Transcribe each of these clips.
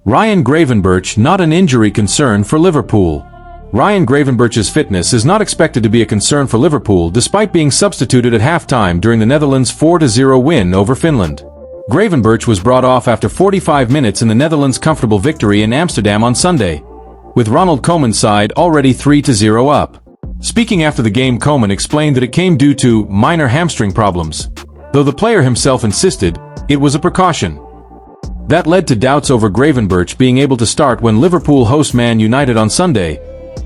Ryan Gravenberch not an injury concern for Liverpool. Ryan Gravenberch's fitness is not expected to be a concern for Liverpool despite being substituted at halftime during the Netherlands' 4-0 win over Finland. Gravenberch was brought off after 45 minutes in the Netherlands' comfortable victory in Amsterdam on Sunday, with Ronald Koeman's side already 3-0 up. Speaking after the game, Koeman explained that it came due to minor hamstring problems, though the player himself insisted it was a precaution. That led to doubts over Gravenberch being able to start when Liverpool host Man United on Sunday,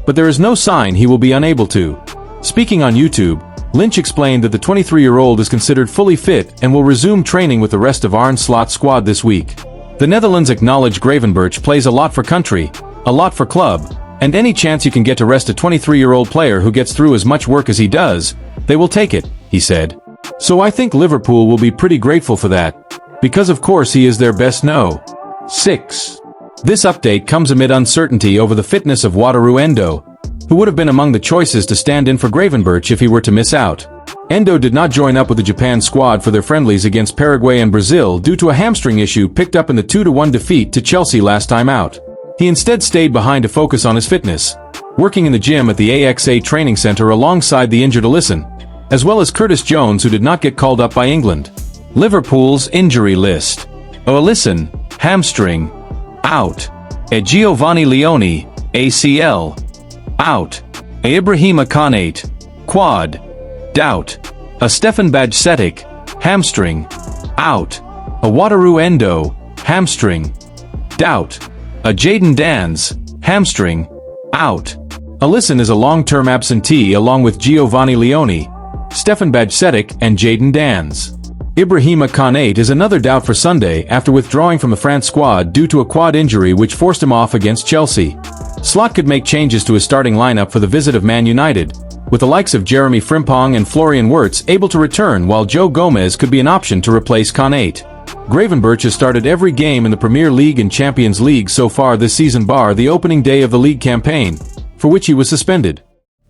but there is no sign he will be unable to. Speaking on YouTube, Lynch explained that the 23-year-old is considered fully fit and will resume training with the rest of Arne Slot's squad this week. The Netherlands acknowledge Gravenberch plays a lot for country, a lot for club, and any chance you can get to rest a 23-year-old player who gets through as much work as he does, they will take it, he said. So I think Liverpool will be pretty grateful for that, because of course he is their best no. 6. This update comes amid uncertainty over the fitness of Wataru Endo, who would have been among the choices to stand in for Gravenberch if he were to miss out. Endo did not join up with the Japan squad for their friendlies against Paraguay and Brazil due to a hamstring issue picked up in the 2-1 defeat to Chelsea last time out. He instead stayed behind to focus on his fitness, working in the gym at the AXA training center alongside the injured Alisson, as well as Curtis Jones, who did not get called up by England. Liverpool's injury list. Alisson, hamstring, out. Giovanni Leone, ACL, out. Ibrahima Konaté, quad, doubt. Stefan Bajcetic, hamstring, out. Wataru Endo, hamstring, doubt. Jadon Danns, hamstring, out. Alisson is a long-term absentee along with Giovanni Leone, Stefan Bajcetic and Jadon Danns. Ibrahima Konaté is another doubt for Sunday after withdrawing from the France squad due to a quad injury which forced him off against Chelsea. Slot could make changes to his starting lineup for the visit of Man United, with the likes of Jeremy Frimpong and Florian Wirtz able to return, while Joe Gomez could be an option to replace Konaté. Gravenberch has started every game in the Premier League and Champions League so far this season bar the opening day of the league campaign, for which he was suspended.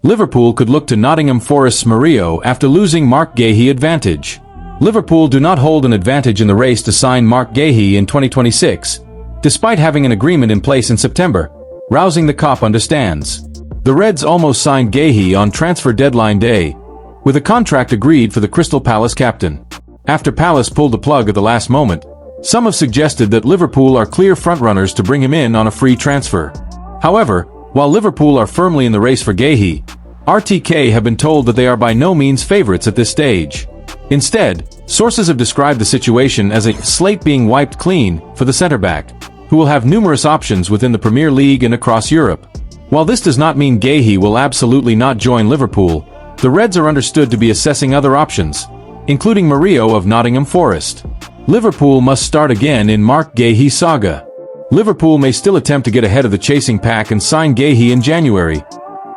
Liverpool could look to Nottingham Forest's Murillo after losing Marc Guéhi advantage. Liverpool do not hold an advantage in the race to sign Marc Guéhi in 2026, despite having an agreement in place in September, Rousing the Cop understands. The Reds almost signed Guéhi on transfer deadline day, with a contract agreed for the Crystal Palace captain. After Palace pulled the plug at the last moment, some have suggested that Liverpool are clear frontrunners to bring him in on a free transfer. However, while Liverpool are firmly in the race for Guéhi, RTK have been told that they are by no means favourites at this stage. Instead, sources have described the situation as a slate being wiped clean for the centre-back, who will have numerous options within the Premier League and across Europe. While this does not mean Guéhi will absolutely not join Liverpool, the Reds are understood to be assessing other options, including Murillo of Nottingham Forest. Liverpool must start again in Marc Guéhi saga. Liverpool may still attempt to get ahead of the chasing pack and sign Guéhi in January.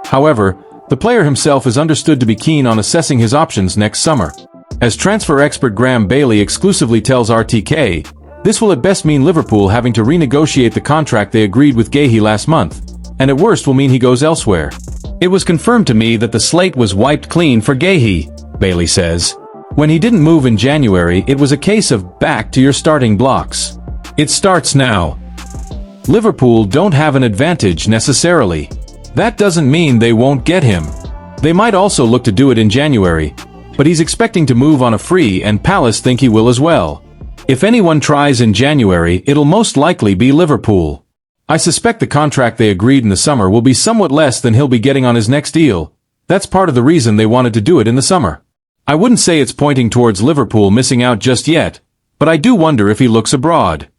However, the player himself is understood to be keen on assessing his options next summer. As transfer expert Graham Bailey exclusively tells RTK, this will at best mean Liverpool having to renegotiate the contract they agreed with Guéhi last month, and at worst will mean he goes elsewhere. It was confirmed to me that the slate was wiped clean for Guéhi, Bailey says. When he didn't move in January, it was a case of back to your starting blocks. It starts now. Liverpool don't have an advantage necessarily. That doesn't mean they won't get him. They might also look to do it in January, but he's expecting to move on a free and Palace think he will as well. If anyone tries in January, it'll most likely be Liverpool. I suspect the contract they agreed in the summer will be somewhat less than he'll be getting on his next deal. That's part of the reason they wanted to do it in the summer. I wouldn't say it's pointing towards Liverpool missing out just yet, but I do wonder if he looks abroad.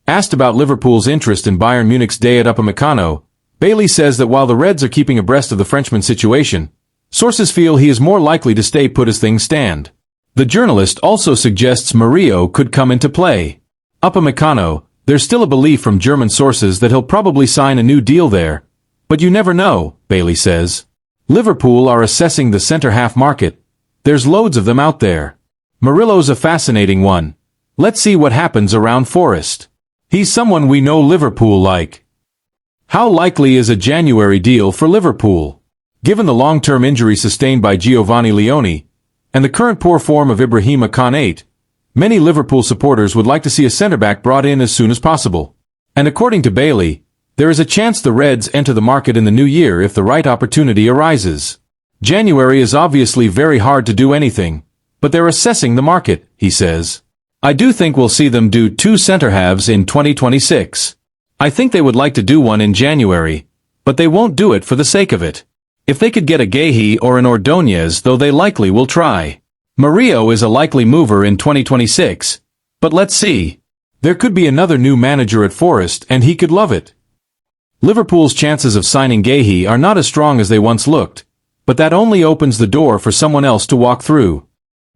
Asked about Liverpool's interest in Bayern Munich's Dayot Upamecano, Bailey says that while the Reds are keeping abreast of the Frenchman's situation, sources feel he is more likely to stay put as things stand. The journalist also suggests Murillo could come into play. Upamecano, there's still a belief from German sources that he'll probably sign a new deal there, but you never know, Bailey says. Liverpool are assessing the centre-half market. There's loads of them out there. Murillo's a fascinating one. Let's see what happens around Forest. He's someone we know Liverpool like. How likely is a January deal for Liverpool? Given the long-term injury sustained by Giovanni Leone, and the current poor form of Ibrahima Konaté, many Liverpool supporters would like to see a centre-back brought in as soon as possible. And according to Bailey, there is a chance the Reds enter the market in the new year if the right opportunity arises. January is obviously very hard to do anything, but they're assessing the market, he says. I do think we'll see them do 2 center-halves in 2026. I think they would like to do one in January, but they won't do it for the sake of it. If they could get a Gahey or an Ordóñez, though, they likely will try. Murillo is a likely mover in 2026, but let's see. There could be another new manager at Forest and he could love it. Liverpool's chances of signing Gahey are not as strong as they once looked, but that only opens the door for someone else to walk through.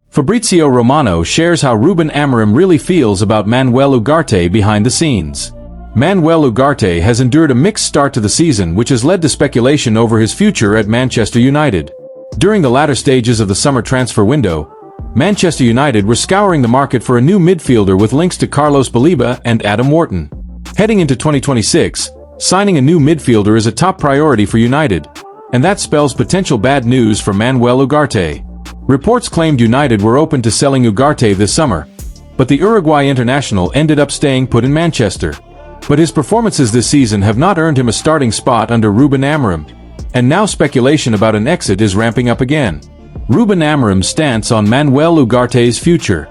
Fabrizio Romano shares how Ruben Amorim really feels about Manuel Ugarte behind the scenes. Manuel Ugarte has endured a mixed start to the season, which has led to speculation over his future at Manchester United. During the latter stages of the summer transfer window, Manchester United were scouring the market for a new midfielder with links to Carlos Baleba and Adam Wharton. Heading into 2026, signing a new midfielder is a top priority for United, and that spells potential bad news for Manuel Ugarte. Reports claimed United were open to selling Ugarte this summer, but the Uruguay international ended up staying put in Manchester. But his performances this season have not earned him a starting spot under Ruben Amorim, and now speculation about an exit is ramping up again. Ruben Amorim's stance on Manuel Ugarte's future.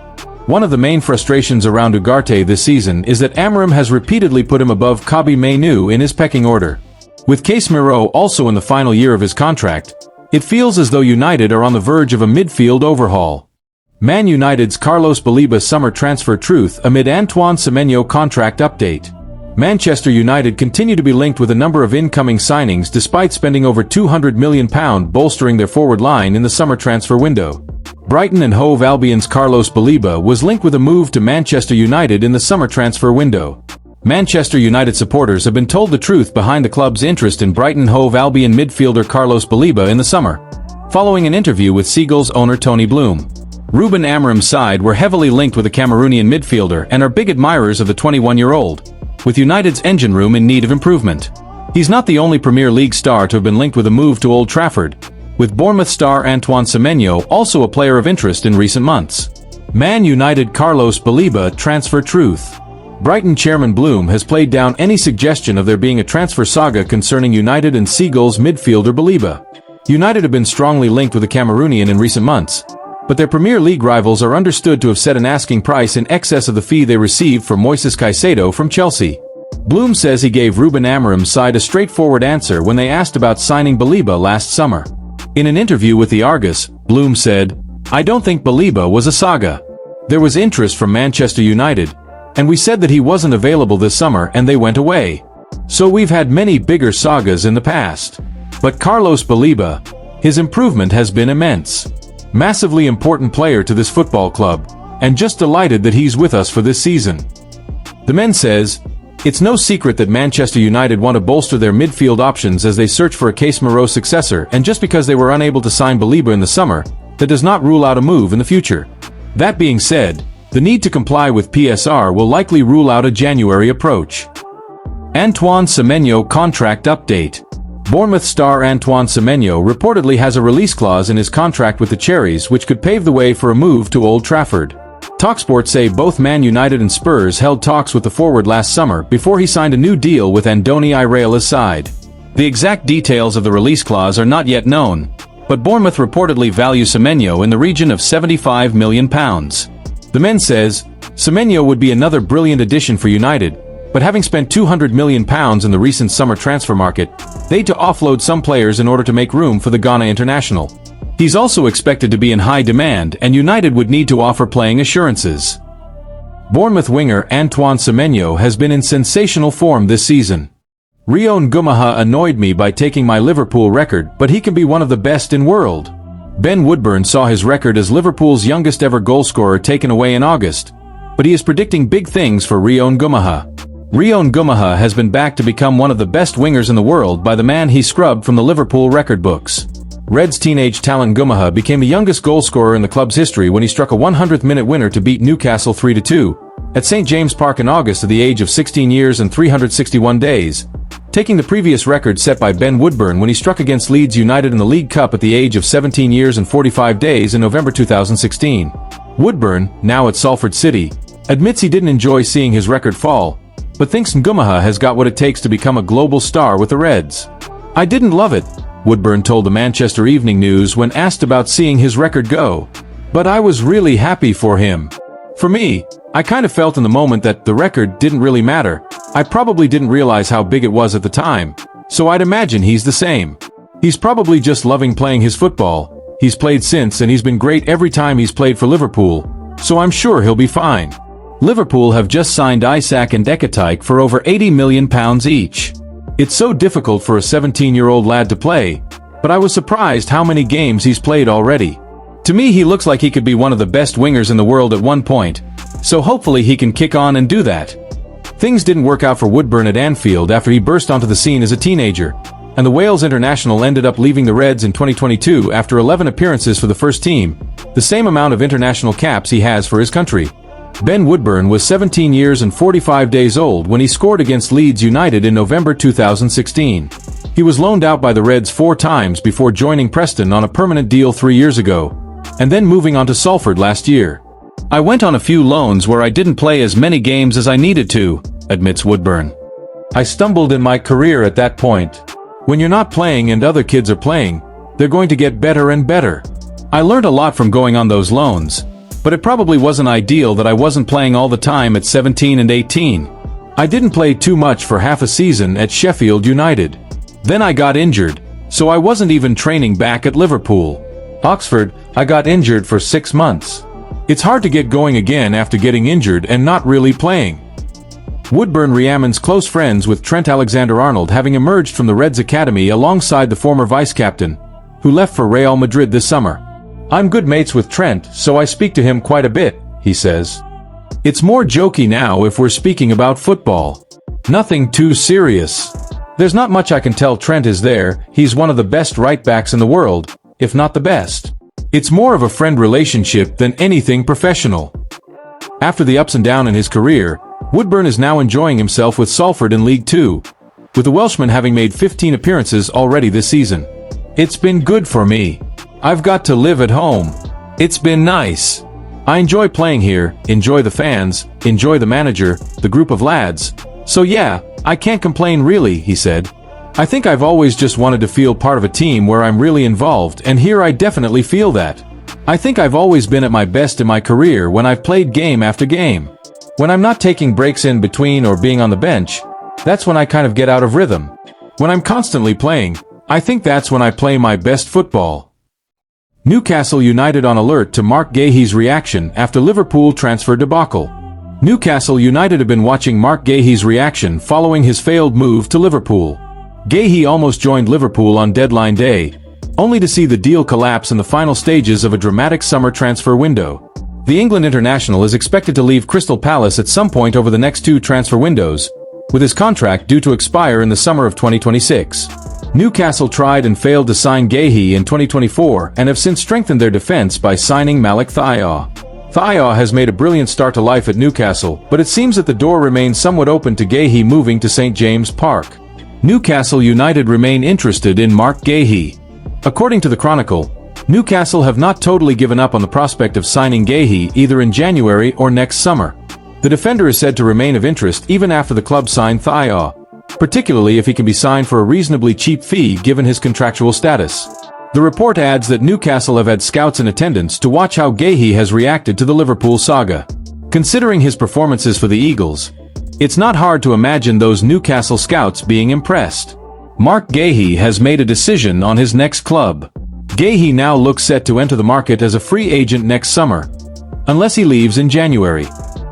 One of the main frustrations around Ugarte this season is that Amorim has repeatedly put him above Kobbie Mainoo in his pecking order. With Casemiro also in the final year of his contract, it feels as though United are on the verge of a midfield overhaul. Man United's Carlos Baleba summer transfer truth amid Antoine Semenyo contract update. Manchester United continue to be linked with a number of incoming signings despite spending over £200 million bolstering their forward line in the summer transfer window. Brighton and Hove Albion's Carlos Baleba was linked with a move to Manchester United in the summer transfer window. Manchester United supporters have been told the truth behind the club's interest in Brighton Hove Albion midfielder Carlos Baleba in the summer, following an interview with Seagulls owner Tony Bloom. Ruben Amorim's side were heavily linked with a Cameroonian midfielder and are big admirers of the 21-year-old, with United's engine room in need of improvement. He's not the only Premier League star to have been linked with a move to Old Trafford, with Bournemouth star Antoine Semenyo also a player of interest in recent months. Man United Carlos Baleba transfer truth. Brighton chairman Bloom has played down any suggestion of there being a transfer saga concerning United and Seagulls midfielder Baleba. United have been strongly linked with the Cameroonian in recent months, but their Premier League rivals are understood to have set an asking price in excess of the fee they received for Moises Caicedo from Chelsea. Bloom says he gave Ruben Amorim's side a straightforward answer when they asked about signing Baleba last summer. In an interview with the Argus, Bloom said, "I don't think Baleba was a saga. There was interest from Manchester United, and we said that he wasn't available this summer and they went away. So we've had many bigger sagas in the past. But Carlos Baleba, his improvement has been immense. Massively important player to this football club, and just delighted that he's with us for this season." The man says, "It's no secret that Manchester United want to bolster their midfield options as they search for a Casemiro successor, and just because they were unable to sign Baleba in the summer, that does not rule out a move in the future. That being said, the need to comply with PSR will likely rule out a January approach." Antoine Semenyo contract update. Bournemouth star Antoine Semenyo reportedly has a release clause in his contract with the Cherries which could pave the way for a move to Old Trafford. TalkSport say both Man United and Spurs held talks with the forward last summer before he signed a new deal with Andoni Iraola's side. The exact details of the release clause are not yet known, but Bournemouth reportedly value Semenyo in the region of £75 million. The men says, Semenyo would be another brilliant addition for United, but having spent £200 million in the recent summer transfer market, they had to offload some players in order to make room for the Ghana international. He's also expected to be in high demand and United would need to offer playing assurances. Bournemouth winger Antoine Semenyo has been in sensational form this season. Rio Ngumaha annoyed me by taking my Liverpool record, but he can be one of the best in world. Ben Woodburn saw his record as Liverpool's youngest ever goalscorer taken away in August, but he is predicting big things for Rio Ngumaha. Rio Ngumaha has been backed to become one of the best wingers in the world by the man he scrubbed from the Liverpool record books. Reds teenage talent Ngumaha became the youngest goalscorer in the club's history when he struck a 100th-minute winner to beat Newcastle 3-2 at St James Park in August at the age of 16 years and 361 days, taking the previous record set by Ben Woodburn when he struck against Leeds United in the League Cup at the age of 17 years and 45 days in November 2016. Woodburn, now at Salford City, admits he didn't enjoy seeing his record fall, but thinks Ngumaha has got what it takes to become a global star with the Reds. I didn't love it, Woodburn told the Manchester Evening News when asked about seeing his record go. But I was really happy for him. For me, I kind of felt in the moment that the record didn't really matter. I probably didn't realize how big it was at the time, so I'd imagine he's the same. He's probably just loving playing his football. He's played since and he's been great every time he's played for Liverpool, so I'm sure he'll be fine. Liverpool have just signed Isak and Ekatike for over £80 million each. It's so difficult for a 17-year-old lad to play, but I was surprised how many games he's played already. To me, he looks like he could be one of the best wingers in the world at one point, so hopefully he can kick on and do that. Things didn't work out for Woodburn at Anfield after he burst onto the scene as a teenager, and the Wales international ended up leaving the Reds in 2022 after 11 appearances for the first team, the same amount of international caps he has for his country. Ben Woodburn was 17 years and 45 days old when he scored against Leeds United in November 2016. He was loaned out by the Reds 4 times before joining Preston on a permanent deal 3 years ago, and then moving on to Salford last year. I went on a few loans where I didn't play as many games as I needed to, admits Woodburn. I stumbled in my career at that point. When you're not playing and other kids are playing, they're going to get better and better. I learned a lot from going on those loans, but it probably wasn't ideal that I wasn't playing all the time at 17 and 18. I didn't play too much for half a season at Sheffield United. Then I got injured, so I wasn't even training back at Liverpool. Oxford, I got injured for 6 months. It's hard to get going again after getting injured and not really playing. Woodburn Rhiannon's close friends with Trent Alexander-Arnold, having emerged from the Reds Academy alongside the former vice-captain, who left for Real Madrid this summer. I'm good mates with Trent, so I speak to him quite a bit, he says. It's more jokey now if we're speaking about football. Nothing too serious. There's not much I can tell Trent is there. He's one of the best right-backs in the world, if not the best. It's more of a friend relationship than anything professional. After the ups and downs in his career, Woodburn is now enjoying himself with Salford in League Two, with the Welshman having made 15 appearances already this season. It's been good for me. I've got to live at home. It's been nice. I enjoy playing here, enjoy the fans, enjoy the manager, the group of lads. So yeah, I can't complain really, he said. I think I've always just wanted to feel part of a team where I'm really involved, and here I definitely feel that. I think I've always been at my best in my career when I've played game after game. When I'm not taking breaks in between or being on the bench, that's when I kind of get out of rhythm. When I'm constantly playing, I think that's when I play my best football. Newcastle United on alert to Mark Guéhi's reaction after Liverpool transfer debacle. Newcastle United have been watching Mark Guéhi's reaction following his failed move to Liverpool. Guéhi almost joined Liverpool on deadline day, only to see the deal collapse in the final stages of a dramatic summer transfer window. The England international is expected to leave Crystal Palace at some point over the next 2 transfer windows, with his contract due to expire in the summer of 2026. Newcastle tried and failed to sign Guéhi in 2024 and have since strengthened their defense by signing Malik Thiaw. Thiaw has made a brilliant start to life at Newcastle, but it seems that the door remains somewhat open to Guéhi moving to St James Park. Newcastle United remain interested in Mark Guéhi. According to the Chronicle, Newcastle have not totally given up on the prospect of signing Guéhi either in January or next summer. The defender is said to remain of interest even after the club signed Thiaw, particularly if he can be signed for a reasonably cheap fee given his contractual status. The report adds that Newcastle have had scouts in attendance to watch how Guéhi has reacted to the Liverpool saga. Considering his performances for the Eagles, it's not hard to imagine those Newcastle scouts being impressed. Mark Guéhi has made a decision on his next club. Guéhi now looks set to enter the market as a free agent next summer, unless he leaves in January.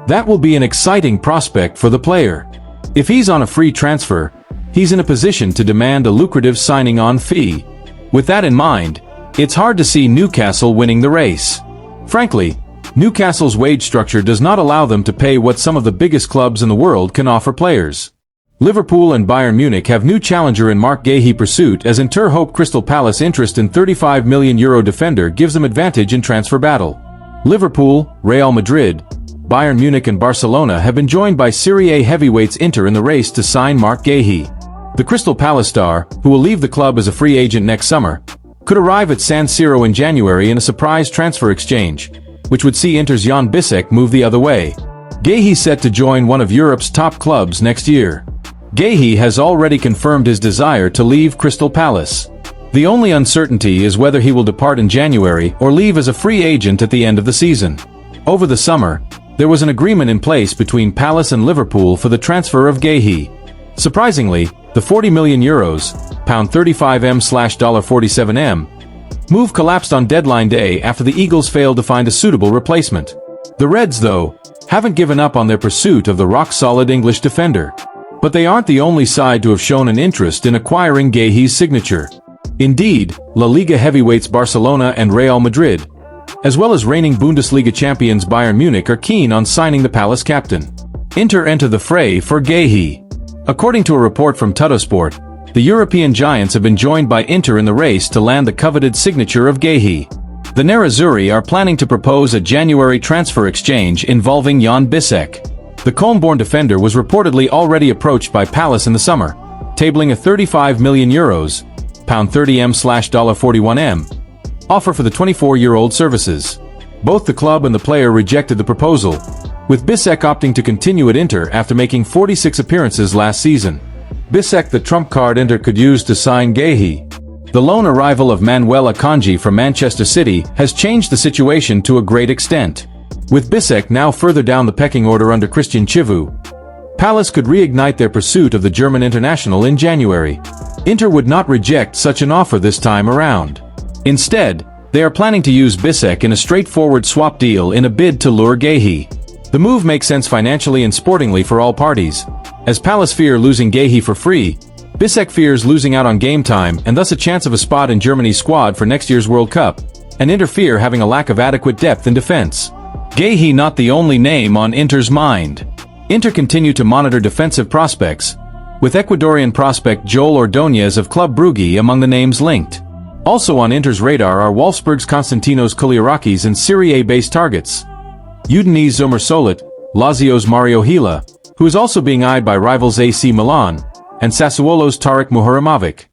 That will be an exciting prospect for the player. If he's on a free transfer, he's in a position to demand a lucrative signing-on fee. With that in mind, it's hard to see Newcastle winning the race. Frankly, Newcastle's wage structure does not allow them to pay what some of the biggest clubs in the world can offer players. Liverpool and Bayern Munich have new challenger in Mark Guéhi pursuit, as Inter hope Crystal Palace interest in €35 million defender gives them advantage in transfer battle. Liverpool, Real Madrid, Bayern Munich and Barcelona have been joined by Serie A heavyweights Inter in the race to sign Mark Guéhi. The Crystal Palace star, who will leave the club as a free agent next summer, could arrive at San Siro in January in a surprise transfer exchange, which would see Inter's Jan Bissek move the other way. Guéhi set to join one of Europe's top clubs next year. Guéhi has already confirmed his desire to leave Crystal Palace. The only uncertainty is whether he will depart in January or leave as a free agent at the end of the season. Over the summer, there was an agreement in place between Palace and Liverpool for the transfer of Guéhi. Surprisingly, the €40 million, £35M/$47M, move collapsed on deadline day after the Eagles failed to find a suitable replacement. The Reds, though, haven't given up on their pursuit of the rock-solid English defender. But they aren't the only side to have shown an interest in acquiring Guéhi's signature. Indeed, La Liga heavyweights Barcelona and Real Madrid, as well as reigning Bundesliga champions Bayern Munich, are keen on signing the Palace captain. Inter enter the fray for Guéhi. According to a report from Tuttosport, the European giants have been joined by Inter in the race to land the coveted signature of Guéhi. The Nerazzurri are planning to propose a January transfer exchange involving Jan Bissek. The Cologne-born defender was reportedly already approached by Palace in the summer, tabling a €35 million, £30M/$41M, offer for the 24-year-old services. Both the club and the player rejected the proposal, with Bissek opting to continue at Inter after making 46 appearances last season. Bissek, the trump card Inter could use to sign Guéhi. The loan arrival of Manuel Akanji from Manchester City has changed the situation to a great extent. With Bissek now further down the pecking order under Christian Chivu, Palace could reignite their pursuit of the German international in January. Inter would not reject such an offer this time around. Instead, they are planning to use Bissek in a straightforward swap deal in a bid to lure Guéhi. The move makes sense financially and sportingly for all parties. As Palace fear losing Guéhi for free, Bissek fears losing out on game time and thus a chance of a spot in Germany's squad for next year's World Cup, and Inter fear having a lack of adequate depth in defense. Guéhi not the only name on Inter's mind. Inter continue to monitor defensive prospects, with Ecuadorian prospect Joel Ordóñez of Club Brugge among the names linked. Also on Inter's radar are Wolfsburg's Konstantinos Kouliarakis and Serie A-based targets. Udinese's Zomer Solit, Lazio's Mario Gila, who is also being eyed by rivals AC Milan, and Sassuolo's Tarek Muharrimovic.